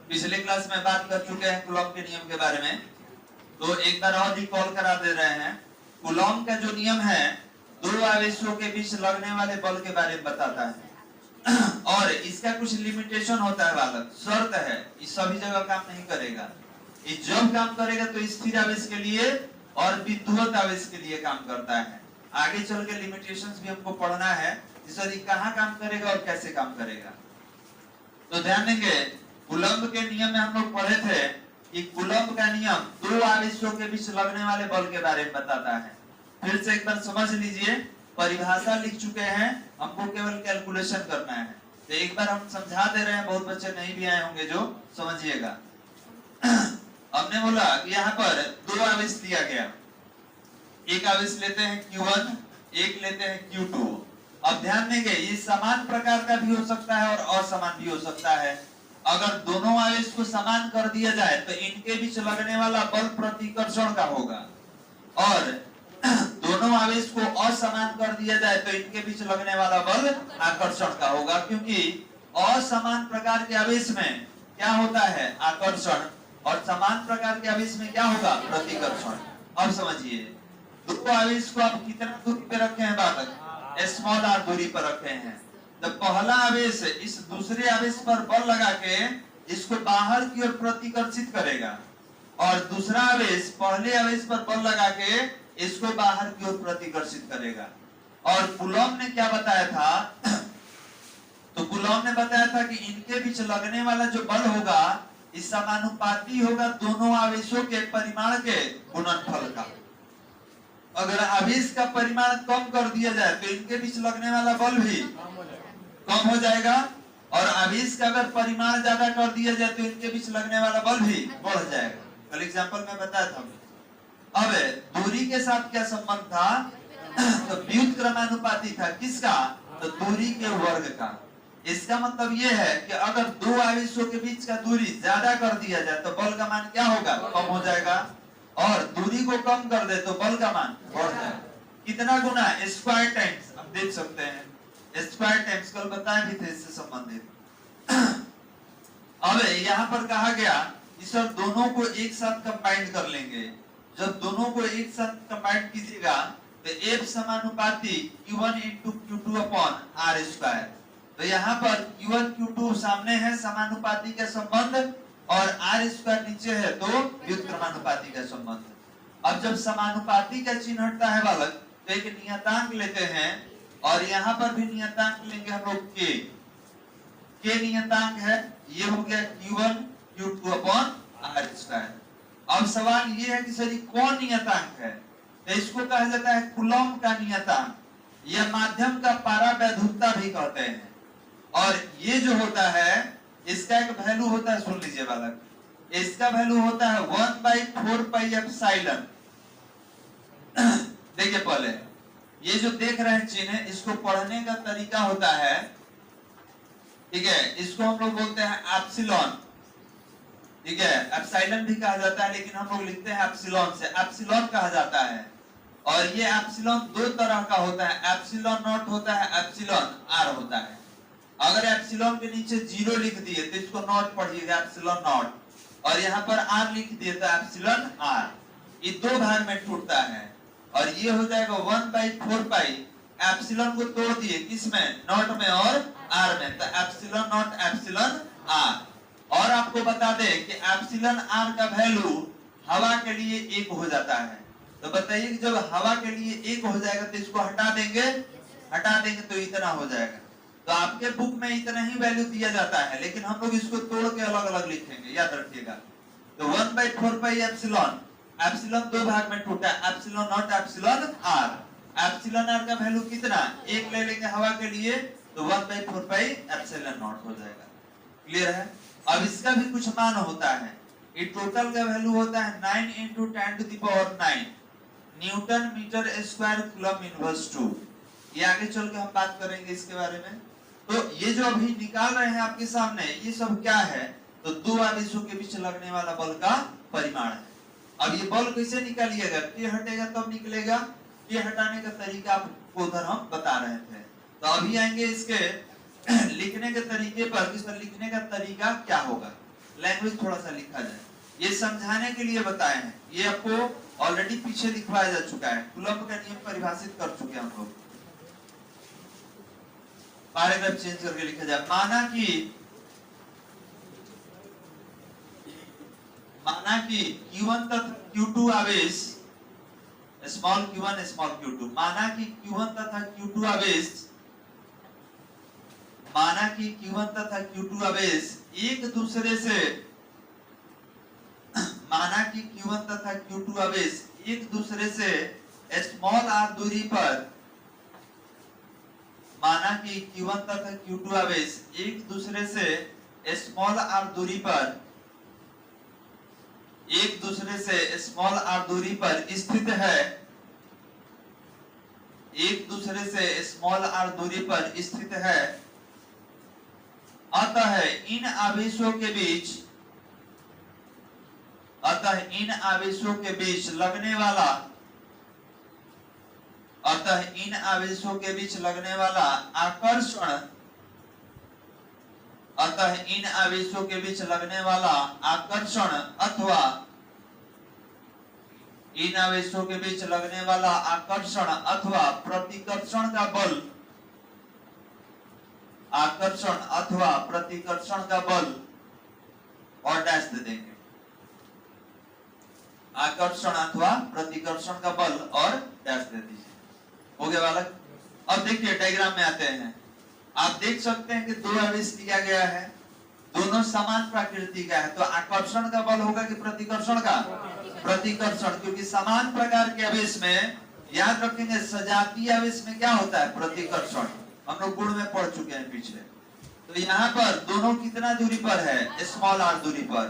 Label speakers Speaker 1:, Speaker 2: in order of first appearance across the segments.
Speaker 1: पिछले क्लास में बात कर चुके हैं कूलॉम के नियम के बारे में, तो एक बार और रिकॉल करा दे रहे हैं। कूलॉम का जो नियम है दो आवेशों के बीच लगने वाले बल के बारे में बताता है और इसका कुछ लिमिटेशन होता है बालक, शर्त है, ये सभी जगह काम नहीं करेगा। ये जब काम करेगा तो स्थिर आवेश के लिए और विद्युत आवेश के लिए काम करता है। आगे चल के लिमिटेशंस भी हमको पढ़ना है, ये कहाँ काम करेगा और कैसे काम करेगा। तो ध्यान देंगे, कूलॉम के नियम में हम लोग पढ़े थे कि कूलॉम का नियम दो आवेशों के बीच लगने वाले बल के बारे में बताता है। फिर से एक बार समझ लीजिए, परिभाषा लिख चुके हैं, हमको केवल कैलकुलेशन करना है। तो एक बार हम समझा दे रहे हैं, बहुत बच्चे नहीं भी आए होंगे जो समझिएगा। हमने बोला कि यहाँ पर दो आवेश दिया गया, एक आवेश लेते हैं Q1, एक लेते हैं Q2। अब ध्यान देंगे, ये समान प्रकार का भी हो सकता है और असमान भी हो सकता है। अगर दोनों आवेश को समान कर दिया जाए तो इनके बीच लगने वाला बल प्रतिकर्षण का होगा, और दोनों आवेश को असमान कर दिया जाए तो इनके बीच लगने वाला बल आकर्षण का होगा, क्योंकि असमान प्रकार के आवेश में क्या होता है आकर्षण, और समान प्रकार के आवेश में क्या होगा प्रतिकर्षण। अब समझिए, दो आवेश को आप कितना दूरी पे रखे हैं बालक, स्मॉल r दूरी पर रखे हैं। तो पहला आवेश इस दूसरे आवेश पर बल लगा के इसको बाहर की ओर प्रतिकर्षित करेगा, और दूसरा आवेश पहले आवेश पर बल लगा के इसको बाहर की ओर प्रतिकर्षित करेगा। और कूलॉम ने क्या बताया था तो कूलॉम ने बताया था कि इनके बीच लगने वाला जो बल होगा इस समानुपाती होगा दोनों आवेशों के परिमाण के गुणनफल का। अगर आवेश का परिमाण कम कर दिया जाए तो इनके बीच लगने वाला बल भी कम हो जाएगा, और आवेश का अगर परिमाण ज्यादा कर दिया जाए तो इनके बीच लगने वाला बल भी बढ़ जाएगा। कल एग्जांपल में बताया था। अब दूरी के साथ क्या संबंध था तो व्युत्क्रमानुपाती था। किसका? तो दूरी के वर्ग का। इसका मतलब यह है कि अगर दो आवेशों के बीच का दूरी ज्यादा कर दिया जाए तो बल का मान क्या होगा, कम हो जाएगा, और दूरी को कम कर दे तो बल का मान बढ़ जाएगा। कितना गुना? Square times. आप देख सकते हैं स्क्वायर टाइम्स, कल बताए भी थे इससे संबंधित। अब यहाँ पर कहा गया कि सर दोनों को एक साथ कंबाइन कर लेंगे। जब दोनों को एक साथ कंबाइन कीजिएगा तो F समानुपाती Q1 into Q2 upon R square. तो यहाँ पर Q1 Q2 सामने है समानुपाती का संबंध, और R स्क्वायर नीचे है तो व्युत्क्रमानुपाती का संबंध। अब जब समानुपाती का चिन्ह हटता है बालक तो एक नियतांक लेते हैं, और यहाँ पर भी नियतांक लेंगे हम लोग K नियतांक है, ये हो गया Q1 Q2 upon R square. अब सवाल ये है कि सर ये कौन नियतांक है? तो इसको कहा जाता है कूलॉम का नियतांक, यह माध्यम का पारावैधुता भी कहते हैं। और ये जो होता है इसका एक वैल्यू होता है, सुन लीजिए बालक, इसका वैल्यू होता है 1/4 पाई एप्सिलॉन। देखिए पहले ये जो देख रहे हैं चिन्ह, इसको पढ़ने का तरीका होता है, ठीक है, इसको हम लोग बोलते हैं एप्सिलॉन, ठीक है, एप्सिलॉन भी कहा जाता है, लेकिन हम लोग लिखते हैं एप्सिलॉन से, एप्सिलॉन कहा जाता है। और ये एप्सिलॉन दो तरह का होता है, एप्सिलॉन नॉट होता है, एप्सिलॉन आर होता है। अगर एप्सिलॉन के नीचे 0 लिख दिए तो इसको नॉट पढ़िएगा, एप्सिलॉन नॉट, और यहाँ पर आर लिख दिए तो एप्सिलॉन आर। ये दो भाग में टूटता है, और ये हो जाएगा 1/4 पाई। एप्सिलॉन को तोड़ दिए किसमें? नॉट में और आर में, तो एप्सिलॉन नॉट एप्सिलॉन आर। और आपको बता दें कि एप्सिलॉन आर का वैल्यू हवा के लिए 1 हो जाता है। तो बताइए कि जब हवा के लिए 1 हो जाएगा तो इसको हटा देंगे तो इतना हो जाएगा। तो आपके बुक में इतना ही वैल्यू दिया जाता है, लेकिन हम लोग इसको तोड़ के अलग अलग लिखेंगे, याद रखिएगा। तो 1/4 पाई एप्सिलॉन, एप्सिलॉन दो भाग में टूटा, epsilon naught epsilon r. Epsilon r का वैल्यू कितना? 1 ले लेंगे हवा के लिए तो 1/4 पाई एप्सिलॉन नॉट हो जाएगा। क्लियर है? अब इसका भी कुछ मान होता है, ये टोटल का वैल्यू होता है 9 × 10⁹ newton metre square coulomb inverse 2। ये आगे चल के हम बात करेंगे इसके बारे में। तो ये जो अभी निकाल रहे हैं आपके सामने, ये सब क्या है? तो दो आवेशों के बीच लगने वाला बल का परिमाण है। अब ये बल कैसे निकालिएगा? K हटेगा तब निकलेगा। K हटाने का तरीका आपको उधर हम बता रहे थे। तो अभी आएंगे इसके लिखने के तरीके पर, किस लिखने का तरीका क्या होगा। लैंग्वेज थोड़ा सा लिखा जाए। ये समझाने के लिए बताए हैं, ये आपको ऑलरेडी पीछे लिखवाया जा चुका है, कूलम्ब का नियम परिभाषित कर चुके हैं हम लोग। पैराग्राफ चेंज करके लिखा जाए, माना कि Q1 तथा Q2 आवेश स्मॉल q1 स्मॉल q2, माना कि Q1 तथा Q2 आवेश एक दूसरे से स्मॉल r दूरी पर स्थित है, अतः इन आवेशों के बीच लगने वाला आकर्षण अथवा प्रतिकर्षण का बल और डैश दे देंगे, आकर्षण अथवा प्रतिकर्षण का बल और डैश दे दीजिए। हो गया बालक। अब देखिए डायग्राम में आते हैं, आप देख सकते हैं कि दो आवेश दिया गया है, दोनों समान प्रकृति का है, तो आकर्षण का बल होगा कि प्रतिकर्षण का? प्रतिकर्षण, क्योंकि समान प्रकार के आवेश में याद रखेंगे सजातीय आवेश में क्या होता है? प्रतिकर्षण। हम लोग गुण में पढ़ चुके हैं पीछे। तो यहाँ पर दोनों कितना दूरी पर है? स्मॉल r दूरी पर।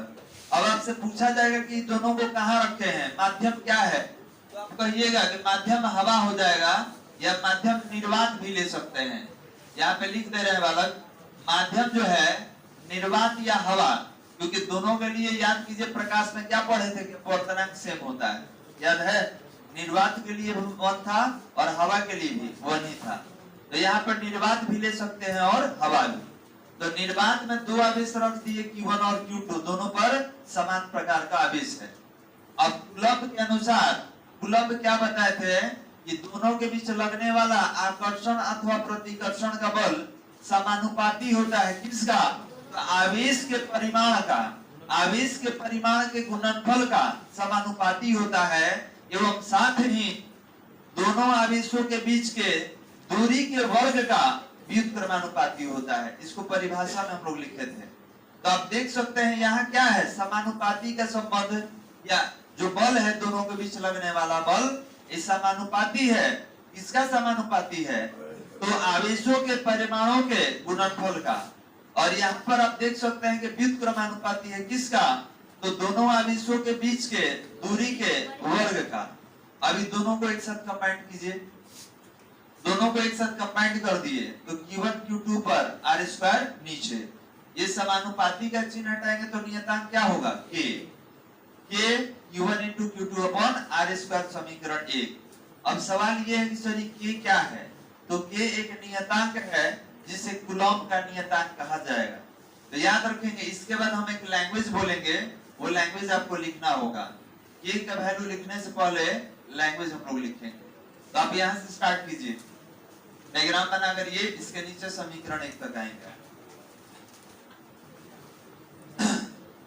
Speaker 1: अब आपसे पूछा जाएगा कि दोनों को कहाँ रखे हैं, माध्यम क्या है, तो आप कहिएगा कि माध्यम हवा हो जाएगा या माध्यम निर्वात भी ले सकते हैं। यहाँ पे लिख दे रहे हैं बालक, माध्यम जो है निर्वात या हवा, क्योंकि दोनों के लिए याद कीजिए प्रकाश में क्या पढ़े थे कि अपवर्तनांक सेम होता है, याद है? निर्वात के लिए 1 था और हवा के लिए भी 1 ही था। तो यहाँ पर निर्वात भी ले सकते हैं और हवा भी। तो निर्वात में दो आवेश रख दिए Q1 और Q2, दोनों पर समान प्रकार का आवेश है। अब कूलम्ब के अनुसार कूलम्ब क्या बताए थे कि दोनों के बीच लगने वाला आकर्षण अथवा प्रतिकर्षण का बल समानुपाती होता है। किसका? तो आवेश के परिमाण के गुणनफल का समानुपाती होता है, एवं साथ ही दोनों आवेशों के बीच के दूरी के वर्ग का व्युत्क्रमानुपाती होता है। इसको परिभाषा में हम लोग लिखे थे। तो आप देख सकते हैं यहाँ क्या है, समानुपाती का संबंध, या जो बल है दोनों के बीच लगने वाला बल इस समानुपाती है। किसका समानुपाती है? तो आवेशों के परिमाणों के गुणनफल का। और यहाँ पर आप देख सकते हैं कि व्युत्क्रमानुपाती है किसका? तो दोनों आवेशों के बीच के दूरी के वर्ग का। अभी दोनों को एक साथ कंबाइन कीजिए, दोनों को एक साथ कंबाइन कर दिए तो Q1 Q2 पर r² नीचे, ये समानुपाती का चिन्ह हटाएंगे तो नियतांक क्या होगा? K Q1 into Q2 upon r² समीकरण 1। अब सवाल ये है कि सर K क्या है? तो K एक नियतांक है जिसे कूलम्ब का नियतांक कहा जाएगा। तो याद रखेंगे, इसके बाद हम एक लैंग्वेज बोलेंगे, वो लैंग्वेज आपको लिखना होगा। K का वैल्यू लिखने से पहले लैंग्वेज हम लोग लिखेंगे। तो आप यहाँ से स्टार्ट कीजिए, डायग्राम बनाकर ये इसके नीचे समीकरण 1 तक आएंगे।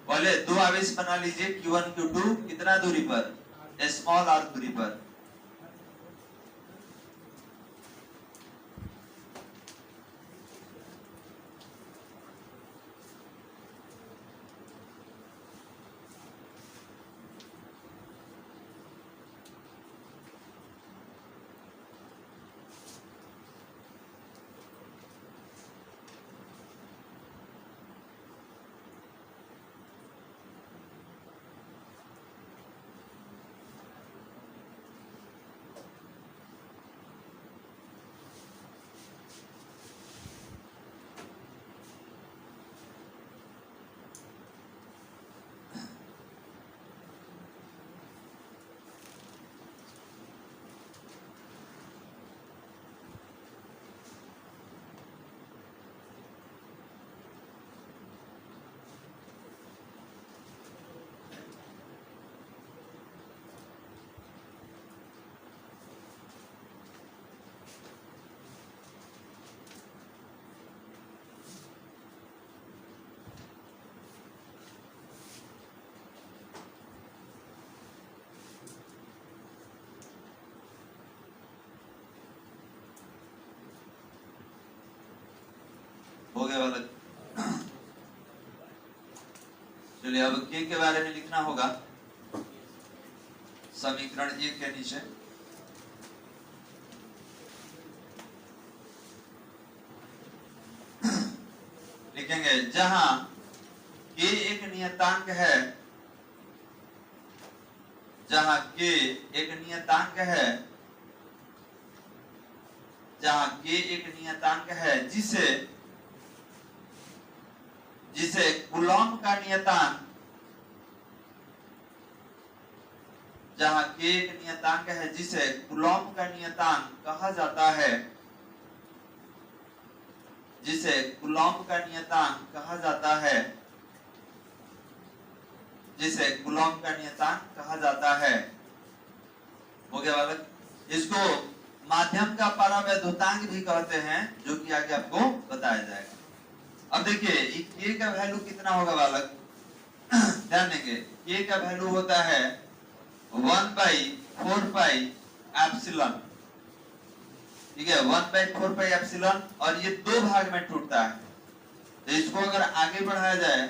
Speaker 1: पहले दो आवेश बना लीजिए Q1 Q2 कितना दूरी पर? स्मॉल r दूरी पर। हो गया बालक। चलिए अब के बारे में लिखना होगा समीकरण 1 के नीचे। लिखेंगे जहां के एक नियतांक है, जहां के एक नियतांक है, जहां के एक नियतांक है जिसे कूलॉम का नियतांक, जहां के एक नियतांक है जिसे कूलॉम का नियतांक कहा जाता है, जिसे कूलॉम का नियतांक कहा जाता है, जिसे कूलॉम का नियतांक कहा जाता है। हो गया बालक। इसको माध्यम का परावैद्युतांक भी कहते हैं, जो कि आगे आपको बताया जाएगा। अब देखिए के का वैल्यू कितना होगा बालक, ध्यान देंगे। के का वैल्यू होता है 1/4 पाई एप्सिलॉन, ठीक है, 1/4 पाई एप्सिलॉन, और ये दो भाग में टूटता है। तो इसको अगर आगे बढ़ाया जाए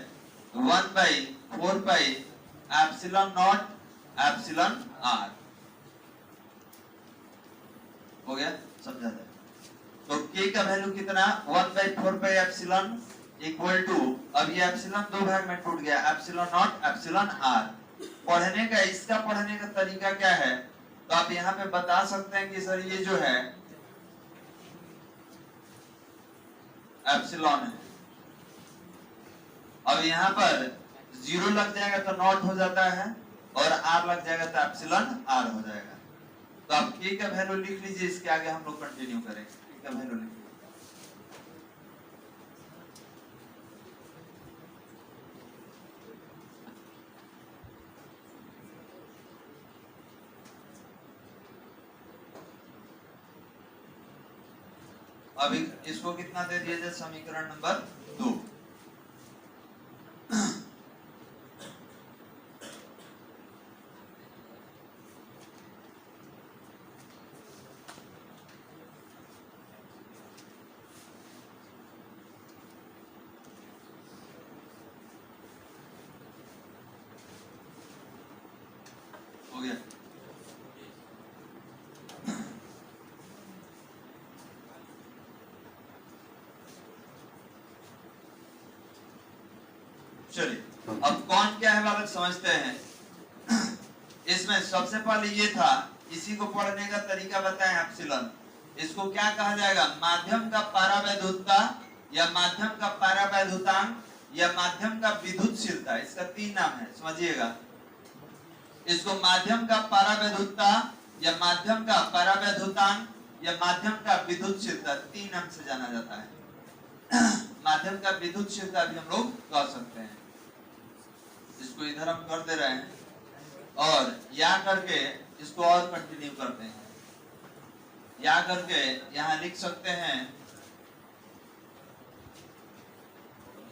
Speaker 1: तो 1/4 pi epsilon naught epsilon r हो गया, समझा जाए। तो के का वैल्यू कितना, 1/4 पाई एप्सिलॉन इक्वल टू, अब ये एप्सिलॉन दो भाग में टूट गया, एप्सिलॉन नॉट एप्सिलॉन आर। पढ़ने का, इसका पढ़ने का तरीका क्या है, तो आप यहाँ पे बता सकते हैं कि सर ये जो है एप्सिलॉन है, अब यहाँ पर 0 लग जाएगा तो नॉट हो जाता है, और आर लग जाएगा तो एप्सिलॉन आर हो जाएगा। तो आप के का वैल्यू लिख लीजिए, इसके आगे हम लोग कंटिन्यू करेंगे। के का वैल्यू लिख, अभी इसको कितना दे दिया जाए, समीकरण नंबर 2। हो गया। चलिए अब कौन क्या है बालक समझते हैं। इसमें सबसे पहले ये था, इसी को पढ़ने का तरीका बताएं। एप्सिलॉन, इसको क्या कहा जाएगा, माध्यम का परावैद्युतता, या माध्यम का परावैद्युतांक, या माध्यम का विद्युतशीलता। इसका 3 नाम है, समझिएगा। इसको माध्यम का परावैद्युतता, या माध्यम का परावैद्युतांक, या माध्यम का विद्युतशीलता, 3 नाम से जाना जाता है। माध्यम का विद्युतशीलता भी हम लोग कह सकते हैं। इसको इधर हम कर दे रहे हैं, और या करके इसको और कंटिन्यू करते हैं। या करके यहाँ लिख सकते हैं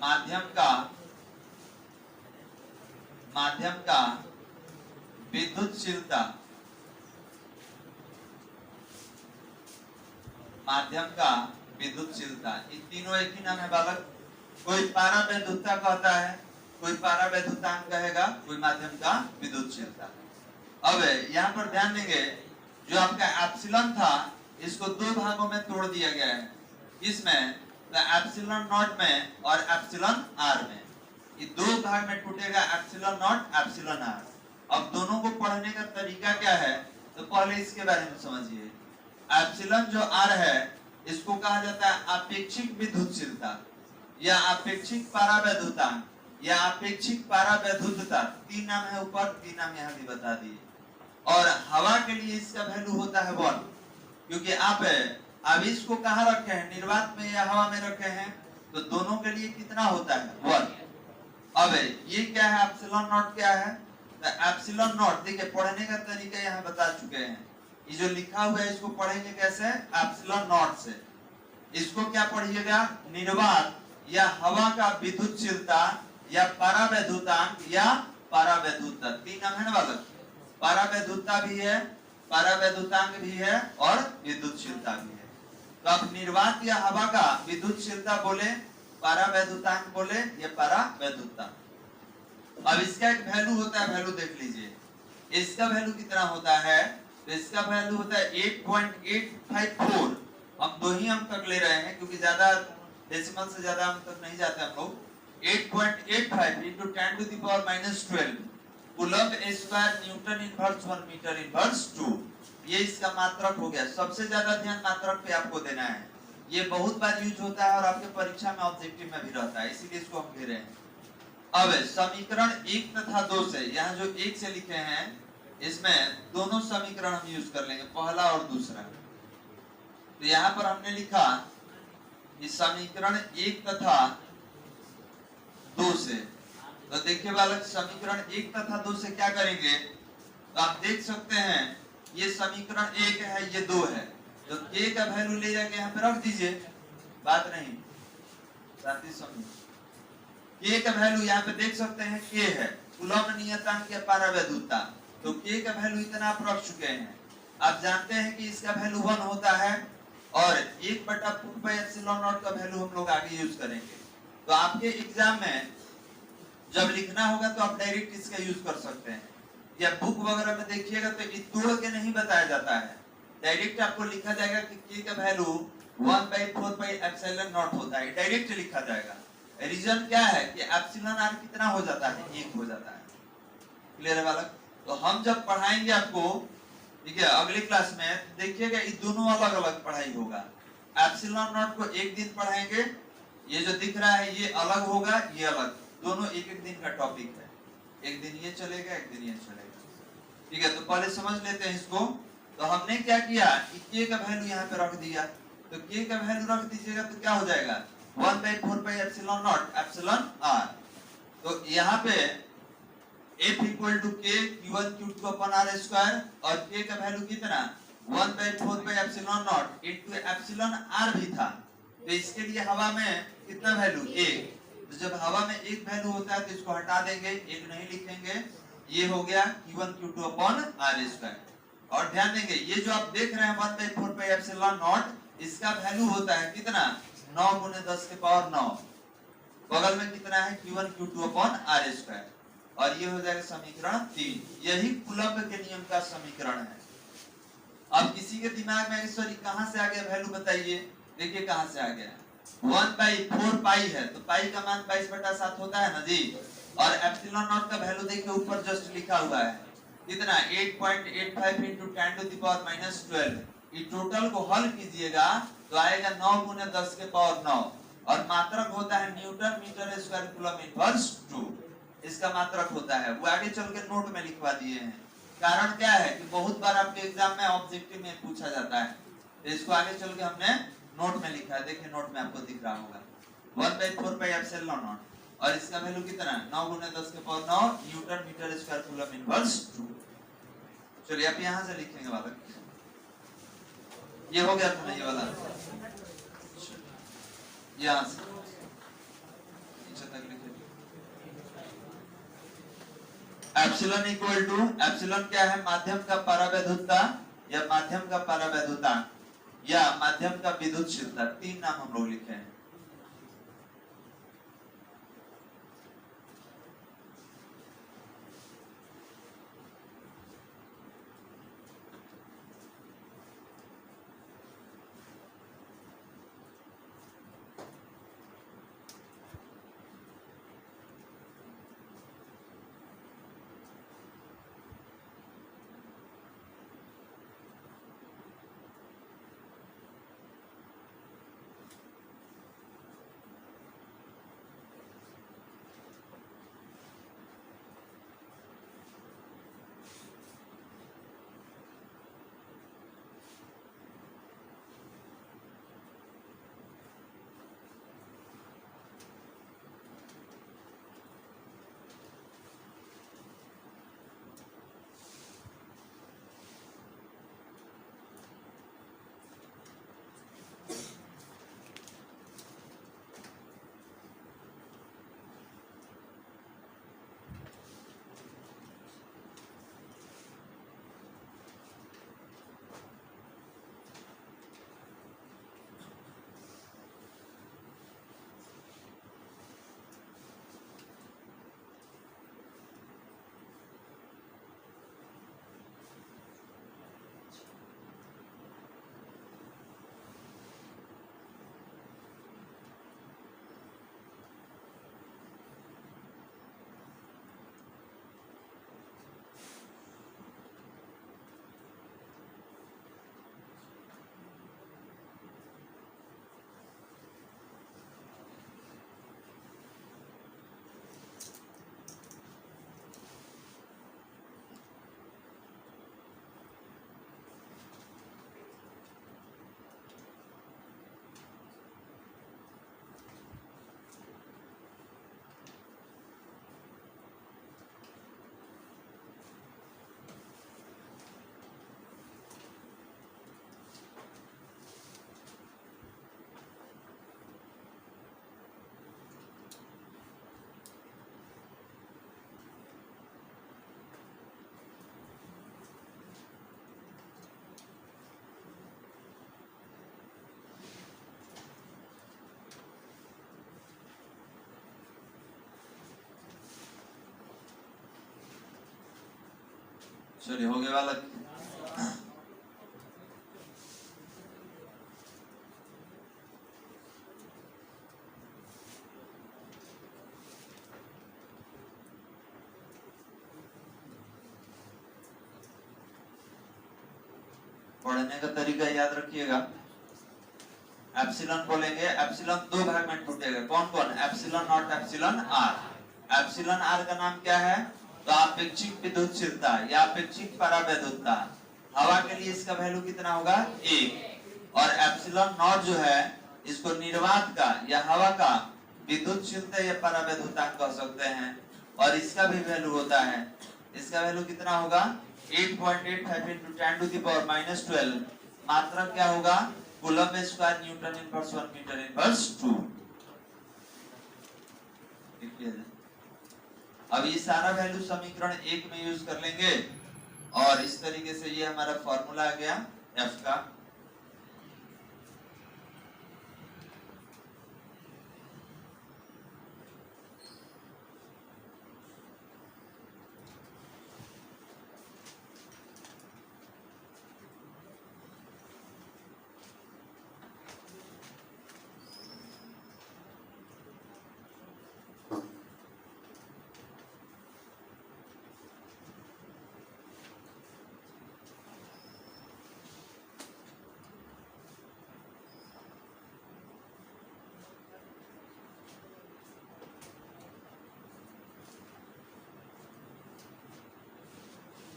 Speaker 1: माध्यम का विद्युतशीलता, माध्यम का विद्युतशीलता, ये तीनों एक ही नाम है बालक। कोई परावैद्युतता कहता है, कोई परावैद्युतांक कहेगा, कोई माध्यम का विद्युतशीलता। अब यहाँ पर ध्यान देंगे, जो आपका एप्सिलॉन था, इसको दो भागों में तोड़ दिया गया है। इसमें तो एप्सिलॉन नॉट में और एप्सिलॉन आर में, ये दो भाग में टूटेगा, एप्सिलॉन नॉट एप्सिलॉन आर। अब दोनों को पढ़ने का तरीका क्या है, तो पहले इसके बारे में समझिए। एप्सिलॉन जो आर है, इसको कहा जाता है आपेक्षिक विद्युतशीलता, या आपेक्षिक परावैद्युतांक, या आपेक्षिक परावैद्युतता। 3 नाम है ऊपर, 3 नाम यहाँ भी बता दिए। और हवा के लिए इसका वैल्यू होता है 1, क्योंकि आप अभी इसको कहाँ रखे हैं, निर्वात में या हवा में रखे हैं, तो दोनों के लिए कितना होता है, 1। अब ये क्या है, एप्सिलॉन नॉट क्या है, तो एप्सिलॉन नॉट, देखिए पढ़ने का तरीका यहाँ बता चुके हैं। ये जो लिखा हुआ है, इसको पढ़ेंगे कैसे, एप्सिलॉन नॉट से। इसको क्या पढ़िएगा, निर्वात या हवा का विद्युतशीलता, या परावैद्युतांक, या परावैद्युतता। 3 नाम है ना बालक, परावैद्युतता भी है, परावैद्युतांक भी है, और विद्युतशीलता भी है। तो आप निर्वात या हवा का विद्युतशीलता बोले पारावैद्युतांक बोले ये पारावैद्युतांक। अब इसका एक वैल्यू होता है, वैल्यू देख लीजिए, इसका वैल्यू कितना होता है, तो इसका वैल्यू होता है 8.854। हम दो ही अंक तक ले रहे हैं क्योंकि ज्यादा डेसिमल से ज्यादा अंक तक नहीं जाते हम लोग। 8.85 into 10 to the power minus 12 coulomb square newton inverse 1 metre inverse 2। ये इसका मात्रक हो गया। सबसे ज्यादा ध्यान मात्रक पे आपको देना है, ये बहुत बार यूज होता है और आपके परीक्षा में ऑब्जेक्टिव में भी रहता है, इसीलिए इसको हम ले रहे हैं। अब समीकरण 1 तथा 2 से, यहाँ जो 1 से लिखे हैं इसमें दोनों समीकरण हम यूज कर लेंगे, पहला और दूसरा। तो यहाँ पर हमने लिखा कि समीकरण 1 तथा 2 से, तो देखिए बालक समीकरण 1 तथा 2 से क्या करेंगे, तो आप देख सकते हैं ये समीकरण 1 है, ये 2 है, तो k का वैल्यू ले जाके यहाँ पे रख दीजिए, बात नहीं शांति समझिए। k का वैल्यू यहाँ पे देख सकते हैं k है, कूलम्ब नियतांक या पारावैद्युता, तो k का वैल्यू इतना आप रख चुके हैं। आप जानते हैं कि इसका वैल्यू 1 होता है और 1/4πε0 का वैल्यू हम लोग आगे यूज करेंगे। तो आपके एग्जाम में जब लिखना होगा तो आप डायरेक्ट इसका यूज कर सकते हैं, या बुक वगैरह में देखिएगा तो ये तोड़ के नहीं बताया जाता है, डायरेक्ट आपको लिखा जाएगा कि k का वैल्यू 1/4πε0 होता है, डायरेक्ट लिखा जाएगा। रीजन क्या है कि एप्सिलॉन r कितना हो जाता है, 1 हो जाता है। क्लियर है बालक? तो हम जब पढ़ाएंगे आपको, ठीक है, अगली क्लास में देखिएगा ये दोनों अलग अलग पढ़ाई होगा। एप्सिलॉन नॉट को एक दिन पढ़ाएंगे, ये जो दिख रहा है ये अलग होगा, ये अलग, दोनों एक एक दिन का टॉपिक है, एक दिन ये चलेगा एक दिन ये चलेगा, ठीक है। तो पहले समझ लेते हैं इसको। तो हमने क्या किया कि k का वैल्यू यहाँ पे रख दिया, तो k का वैल्यू रख दीजिएगा तो क्या हो जाएगा 1/4πε0 एप्सिलॉन r। तो यहाँ पे F equal to k q1 q2 अपन r स्क्वायर, और k का वैल्यू कितना 1/4πε0 इनटू एप्सिलॉन r भी था, तो इसके लिए हवा में कितना वैल्यू 1, तो जब हवा में एक वैल्यू होता है तो इसको हटा देंगे, एक नहीं लिखेंगे, ये हो गया q1 q2 upon r square. और ध्यान देंगे ये जो आप देख रहे हैं 1/4πε0, इसका वैल्यू होता है कितना 9 × 10⁻9, बगल में कितना है q1 q2 upon r square, और ये हो जाएगा समीकरण 3। यही कूलम्ब के नियम का समीकरण है। अब किसी के दिमाग में सॉरी कहां से आ गया वैल्यू बताइए, देखिए कहां से आ गया, 1/4 पाई है तो पाई का मान 22/7 होता है ना जी, और एप्सिलॉन नॉट का वैल्यू देखिए ऊपर जस्ट लिखा हुआ है कितना 8.85 into 10 to the power minus 12। ये टोटल को हल कीजिएगा तो आएगा 9 × 10⁻9, और मात्रक होता है newton metre square coulomb inverse 2, इसका मात्रक होता है। वो आगे चल के नोट में लिखवा दिए हैं। कारण क्या है कि बहुत बार आपके एग्जाम में ऑब्जेक्टिव में पूछा जाता है, तो इसको आगे चल के हमने नोट में लिखा है, देखिए नोट में आपको दिख रहा होगा 1/4πε0, और इसका वैल्यू कितना 9 × 10⁻9 newton metre square coulomb inverse 2। चलिए आप यहां से लिखेंगे बालक, ये हो गया था ना ये वाला, यहां से नीचे तक लिखे। एप्सिलॉन इक्वल टू, एप्सिलॉन क्या है, माध्यम का पारावैद्युता या माध्यम का पारावैद्युतांक या माध्यम का विद्युतशीलता, तीन नाम हम लोग लिखे हैं। चलिए हो गया वाला। पढ़ने का तरीका याद रखिएगा। एप्सिलॉन बोलेंगे, एप्सिलॉन दो भाग में टूटेगा। कौन कौन? Epsilon naught, epsilon r. Epsilon r का नाम क्या है? तो अपेक्षिक विद्युतशीलता या अपेक्षिक परावैद्युतता। हवा के लिए इसका वैल्यू कितना होगा? 1। और एप्सिलॉन नॉट जो है इसको निर्वात का या हवा का विद्युतशीलता या परावैद्युतांक कह सकते हैं, और इसका भी वैल्यू होता है। इसका वैल्यू कितना होगा? 8.85 into 10 to the power -12। मात्रक क्या होगा? Coulomb square newton inverse 1 metre inverse 2। अब ये सारा वैल्यू समीकरण 1 में यूज कर लेंगे, और इस तरीके से ये हमारा फॉर्मूला आ गया एफ का।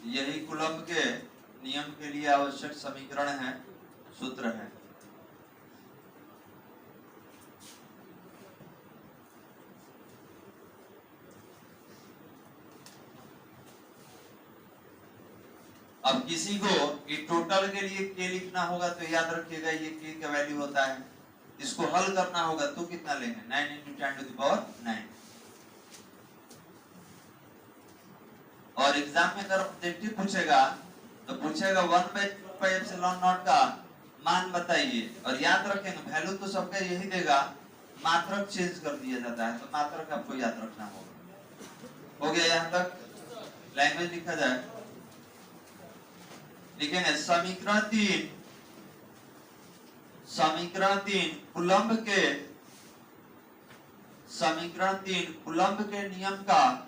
Speaker 1: यही कूलम्ब के नियम के लिए आवश्यक समीकरण है, सूत्र है। अब किसी को टोटल के लिए के लिखना होगा तो याद रखिएगा ये के का वैल्यू होता है। इसको हल करना होगा तो कितना लेंगे? 9 into 10 to the power 9। और एग्जाम में अगर ऑब्जेक्टिव पूछेगा तो पूछेगा 1/2πε0 का मान बताइए, और याद रखेंगे वैल्यू तो सबका यही देगा, मात्रक चेंज कर दिया जाता है, तो मात्रक आपको याद रखना होगा। हो गया यहाँ तक? लैंग्वेज लिखा जाए, लिखेंगे समीकरण 3 कूलम्ब के नियम का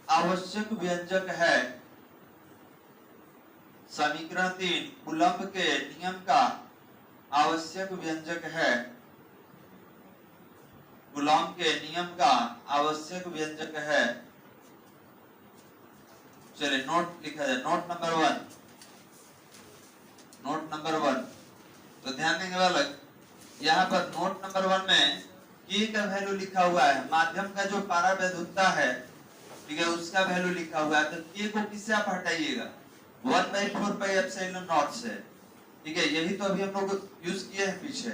Speaker 1: आवश्यक व्यंजक है। समीकरण 3 कूलम्ब के नियम का आवश्यक व्यंजक है। कूलम्ब के नियम का आवश्यक व्यंजक है। चलिए नोट लिखा जाए। Note number 1। तो ध्यान देंगे वाला, यहाँ पर नोट नंबर 1 में के का वैल्यू लिखा हुआ है, माध्यम का जो परावैद्युतता है, ठीक है, उसका वैल्यू लिखा हुआ है। तो के को किससे आप हटाइएगा? 1/4πε0 से, ठीक है। यही तो अभी हम लोग यूज किए हैं पीछे।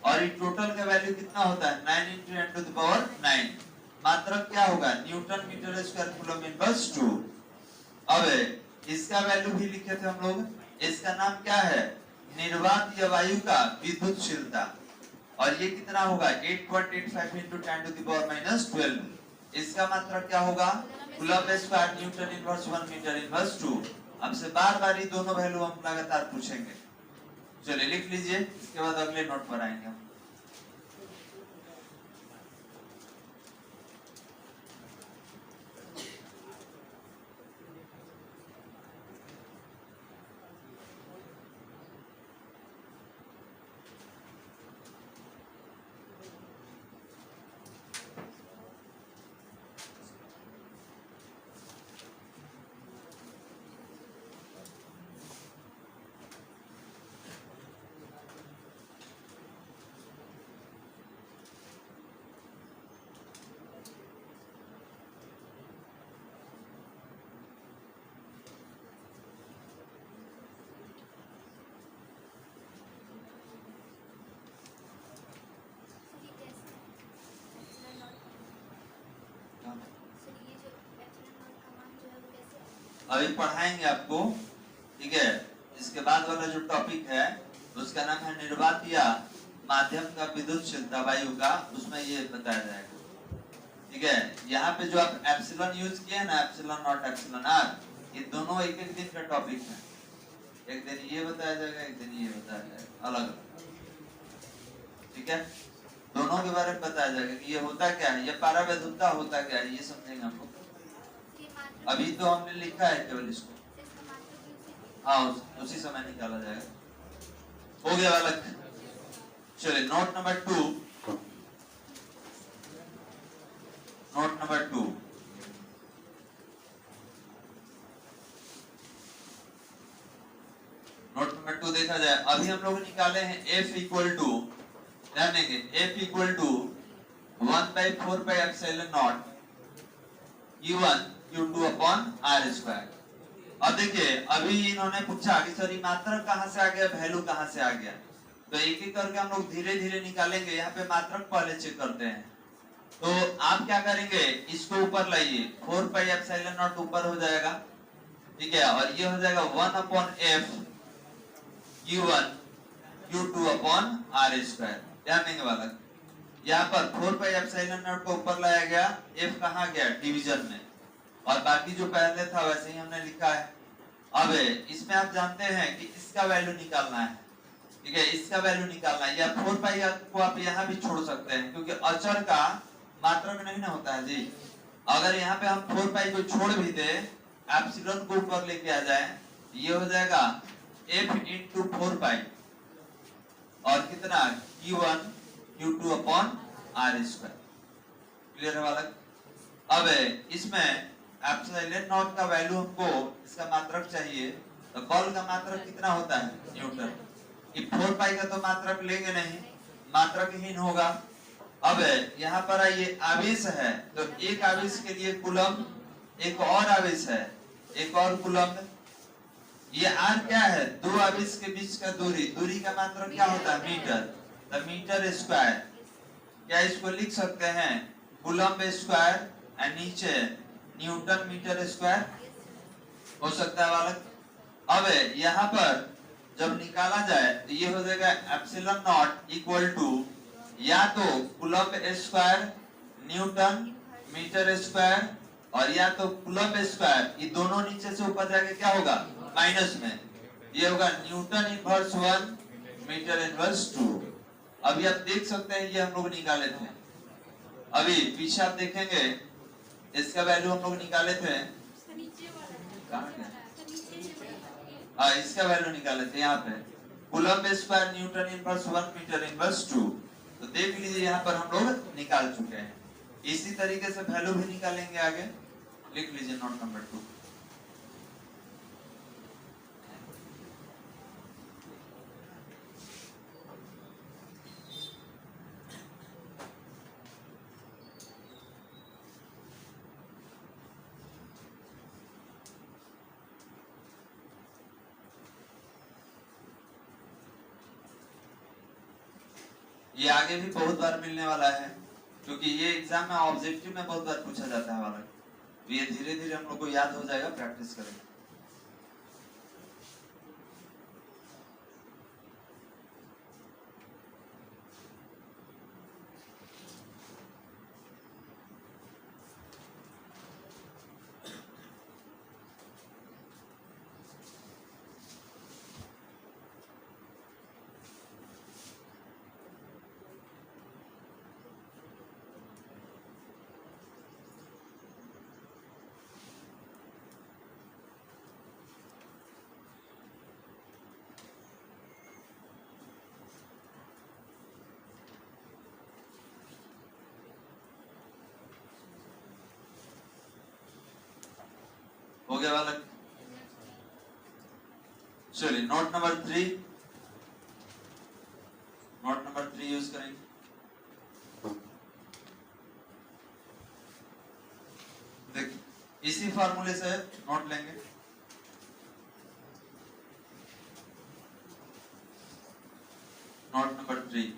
Speaker 1: और ये टोटल का वैल्यू कितना होता है? 9 into 10 to the power 9। मात्रक क्या होगा? Newton metre square coulomb inverse 2। अब इसका वैल्यू भी लिखे थे हम लोग। इसका नाम क्या है? निर्वात या वायु का विद्युतशीलता। और ये कितना होगा? 8.85 into 10 to the power -12। इसका मात्रक क्या होगा? Coulomb square newton inverse 1 metre inverse 2। अब से बार बार ये दोनों वैल्यू हम लगातार पूछेंगे। चलिए लिख लीजिए, इसके बाद अगले नोट पर आएंगे हम। अभी पढ़ाएंगे आपको, ठीक है। इसके बाद वाला जो टॉपिक है उसका नाम है निर्वात या माध्यम का विद्युतशीलता वायु का, उसमें ये बताया जाएगा, ठीक है। यहाँ पे जो आप एप्सिलॉन यूज किए ना, एप्सिलॉन नॉट एप्सिलॉन आर, ये दोनों एक एक दिन का टॉपिक है, एक दिन ये बताया जाएगा, एक दिन ये बताया जाएगा, अलग अलग, ठीक है। दोनों के बारे में बताया जाएगा कि ये होता क्या है, ये पारावैधुता होता क्या है, ये समझेंगे हम लोग। अभी तो हमने लिखा है केवल इसको, हाँ उसी समय निकाला जाएगा। हो गया बालक। चलिए note number 2, note number 2, note number 2 देखा जाए। अभी हम लोग निकाले हैं F इक्वल टू, ध्यान देंगे, F equal to 1/4πε0 Q1 Q2 upon R square. अब देखिए अभी इन्होंने पूछा कि सर मात्रक कहाँ से आ गया, वैल्यू कहाँ से आ गया, तो एक एक करके हम लोग धीरे धीरे निकालेंगे। यहाँ पे मात्रक पहले चेक करते हैं। तो आप क्या करेंगे, इसको ऊपर लाइए, 4πε0 ऊपर हो जाएगा, ठीक है, और ये हो जाएगा 1/f Q1 Q2 upon R square. ध्यान देंगे बालक, यहाँ पर 4πε0 को ऊपर लाया गया, f कहाँ गया, डिवीजन में, और बाकी जो पहले था वैसे ही हमने लिखा है। अब इसमें आप जानते हैं कि इसका वैल्यू निकालना है, ठीक है, इसका वैल्यू निकालना है, या 4π को आप यहाँ भी छोड़ सकते हैं, क्योंकि अचर का मात्रक नहीं ना होता है जी। अगर यहाँ पे हम 4π को छोड़ भी दे, एप्सिलॉन को ऊपर लेके आ जाए, ये हो जाएगा f इंटू 4π और कितना Q1 Q2 upon R square. Clear है बालक। अब इसमें एप्सिलॉन नॉट का वैल्यू हमको, इसका मात्रक चाहिए, तो बल का मात्रक कितना होता है, न्यूटन। ये 4π का तो मात्रक लेंगे नहीं, मात्रकहीन होगा। अब यहाँ पर आइए, आवेश है, तो एक आवेश के लिए कूलम, एक और आवेश है, एक और कूलम। ये r क्या है, दो आवेश के बीच का दूरी, दूरी का मात्रक क्या होता है, मीटर, तो मीटर स्क्वायर। क्या इसको लिख सकते हैं, कूलम स्क्वायर और नीचे न्यूटन मीटर स्क्वायर, हो सकता है बालक। अब यहाँ पर जब निकाला जाए तो ये हो जाएगा एप्सिलॉन नॉट इक्वल टू या तो coulomb square newton metre square, और या तो कूलम स्क्वायर, ये दोनों नीचे से ऊपर जाके क्या होगा, माइनस में, ये होगा न्यूटन इनवर्स 1 मीटर इनवर्स 2। अभी आप देख सकते हैं ये हम लोग निकाले थे, अभी पीछे आप देखेंगे इसका वैल्यू हम लोग निकाले थे, इसका वैल्यू निकाले थे यहाँ पे, coulomb square newton inverse 1 metre inverse 2। तो देख लीजिए यहाँ पर हम लोग निकाल चुके हैं। इसी तरीके से वैल्यू भी निकालेंगे आगे, लिख लीजिए नोट नंबर 2। ये आगे भी बहुत बार मिलने वाला है, क्योंकि ये एग्जाम में ऑब्जेक्टिव में बहुत बार पूछा जाता है वाला। ये धीरे धीरे हम लोग को याद हो जाएगा, प्रैक्टिस करेंगे। हो गया बालक। चलिए note number 3, note number 3 use करेंगे। देखिए इसी फार्मूले से नोट लेंगे। नोट नंबर 3,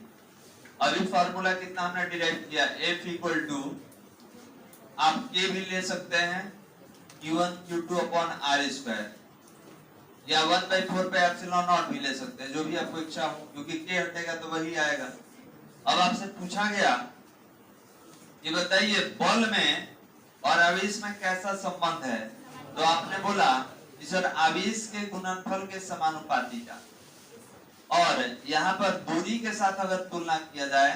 Speaker 1: अभी फार्मूला कितना हमने डिराइव किया, F इक्वल टू, आप K भी ले सकते हैं, Q1 Q2 upon R square, या 1/4πε0 भी ले सकते हैं, जो भी आपको इच्छा हो, क्योंकि K हटेगा तो वही आएगा। अब आपसे पूछा गया कि बताइए बल में और आवेश में कैसा संबंध है, तो आपने बोला कि सर आवेश के गुणनफल के समानुपाती का, और यहाँ पर दूरी के साथ अगर तुलना किया जाए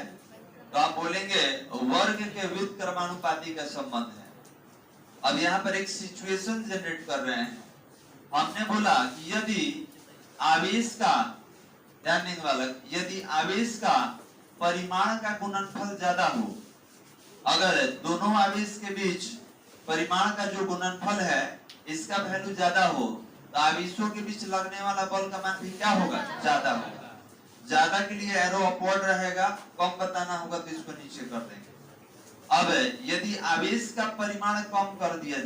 Speaker 1: तो आप बोलेंगे वर्ग के व्युत्क्रमानुपाती का संबंध है। अब यहाँ पर एक सिचुएशन जनरेट कर रहे हैं। हमने बोला कि यदि आवेश का, ध्यान देने वाला, यदि आवेश का परिमाण का गुणनफल ज्यादा हो, अगर दोनों आवेश के बीच परिमाण का जो गुणनफल है इसका वैल्यू ज्यादा हो, तो आवेशों के बीच लगने वाला बल का मान भी क्या होगा, ज्यादा होगा। ज्यादा के लिए एरो अपवर्ड रहेगा, कम बताना होगा तो इसको नीचे कर देंगे। अब यदि आवेश का परिमाण कम कर दिया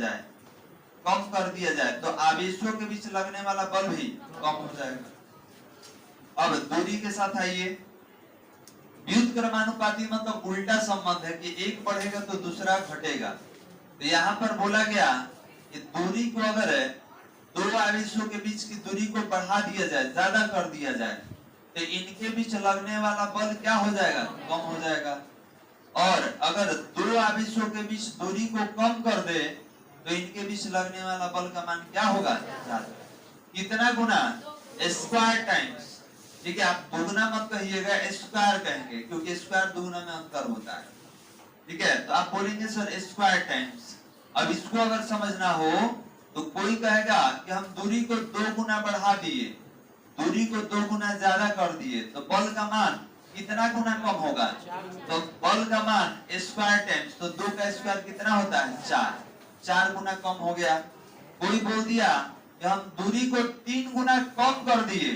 Speaker 1: जाए तो आवेशों के बीच लगने वाला बल भी कम हो जाएगा। अब दूरी के साथ आइए, व्युत्क्रमानुपाती मतलब उल्टा संबंध है कि एक बढ़ेगा तो दूसरा घटेगा। तो यहाँ पर बोला गया कि दूरी को अगर दो आवेशों के बीच की दूरी को बढ़ा दिया जाए, ज्यादा कर दिया जाए, तो इनके बीच लगने वाला बल क्या हो जाएगा, कम हो जाएगा। और अगर दो आवेशों के बीच दूरी को कम कर दे तो इनके बीच लगने वाला बल का मान क्या होगा, ज्यादा। कितना गुना, स्क्वायर टाइम्स। ठीक है, आप दोगुना मत कहिएगा, स्क्वायर कहेंगे, क्योंकि स्क्वायर दोगुना में अंतर होता है। ठीक है, तो आप बोलेंगे सर स्क्वायर टाइम्स। अब इसको अगर समझना हो तो कोई कहेगा कि हम दूरी को 2 गुना बढ़ा दिए, दूरी को 2 गुना ज्यादा कर दिए, तो बल का मान कितना गुना कम होगा, तो बल का मान स्क्वायर टाइम्स, तो 2 का स्क्वायर कितना होता है, 4 गुना कम हो गया। कोई बोल दिया कि हम दूरी को 3 गुना कम कर दिए,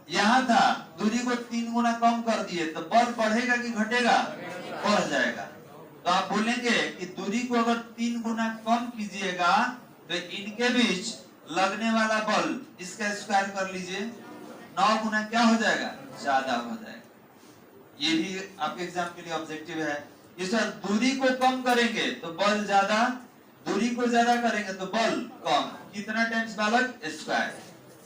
Speaker 1: यहाँ था दूरी को 3 गुना कम कर दिए, तो बल बढ़ेगा कि घटेगा, बढ़ जाएगा। तो आप बोलेंगे कि दूरी को अगर 3 गुना कम कीजिएगा तो इनके बीच लगने वाला बल, इसका स्क्वायर कर लीजिए, 9 गुना क्या हो जाएगा, ज्यादा हो जाएगा। ये भी आपके एग्जाम के लिए ऑब्जेक्टिव है कि सर दूरी को कम करेंगे तो बल ज्यादा, दूरी को ज्यादा करेंगे तो बल कम। कितना टाइम्स बालक, स्क्वायर।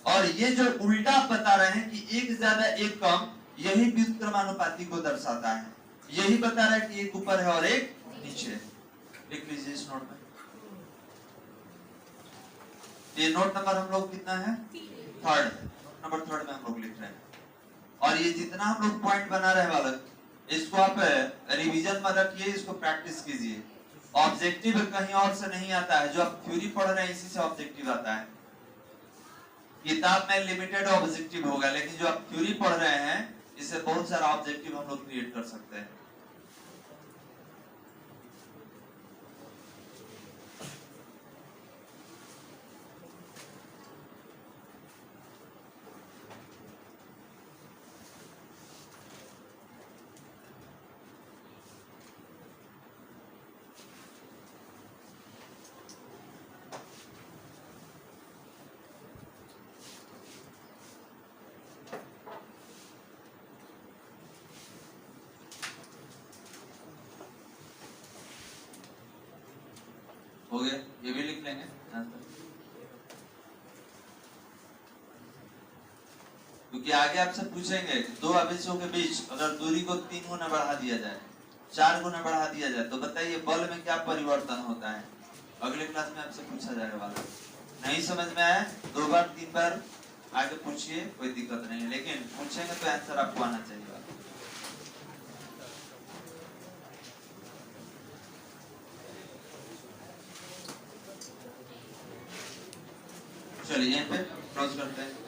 Speaker 1: और ये जो उल्टा आप बता रहे हैं कि एक ज्यादा एक कम, यही व्युत्क्रमानुपाती को दर्शाता है। यही बता रहा है कि एक ऊपर है और एक नीचे। लिख लीजिए इस नोट में। ये नोट नंबर हम लोग कितना है, 3rd नंबर 3rd में हम लोग लिख रहे हैं। और ये जितना हम लोग पॉइंट बना रहे हैं बालक, इसको आप रिवीजन में रखिए, इसको प्रैक्टिस कीजिए। ऑब्जेक्टिव कहीं और से नहीं आता है, जो आप थ्योरी पढ़ रहे हैं इसी से ऑब्जेक्टिव आता है। किताब में लिमिटेड ऑब्जेक्टिव होगा, लेकिन जो आप थ्योरी पढ़ रहे हैं इससे बहुत सारा ऑब्जेक्टिव हम लोग क्रिएट कर सकते हैं। हो गया, ये भी लिख लेंगे। क्योंकि आगे आपसे पूछेंगे कि 2 आवेशों के बीच अगर दूरी को 3 गुना बढ़ा दिया जाए, 4 गुना बढ़ा दिया जाए, तो बताइए बल में क्या परिवर्तन होता है। अगले क्लास में आपसे पूछा जाएगा वाला। नहीं समझ में आया 2 बार 3 बार आगे पूछिए, कोई दिक्कत नहीं, लेकिन पूछेंगे तो आंसर आपको आना चाहिए। चलिए यहाँ पे क्लोज करते हैं।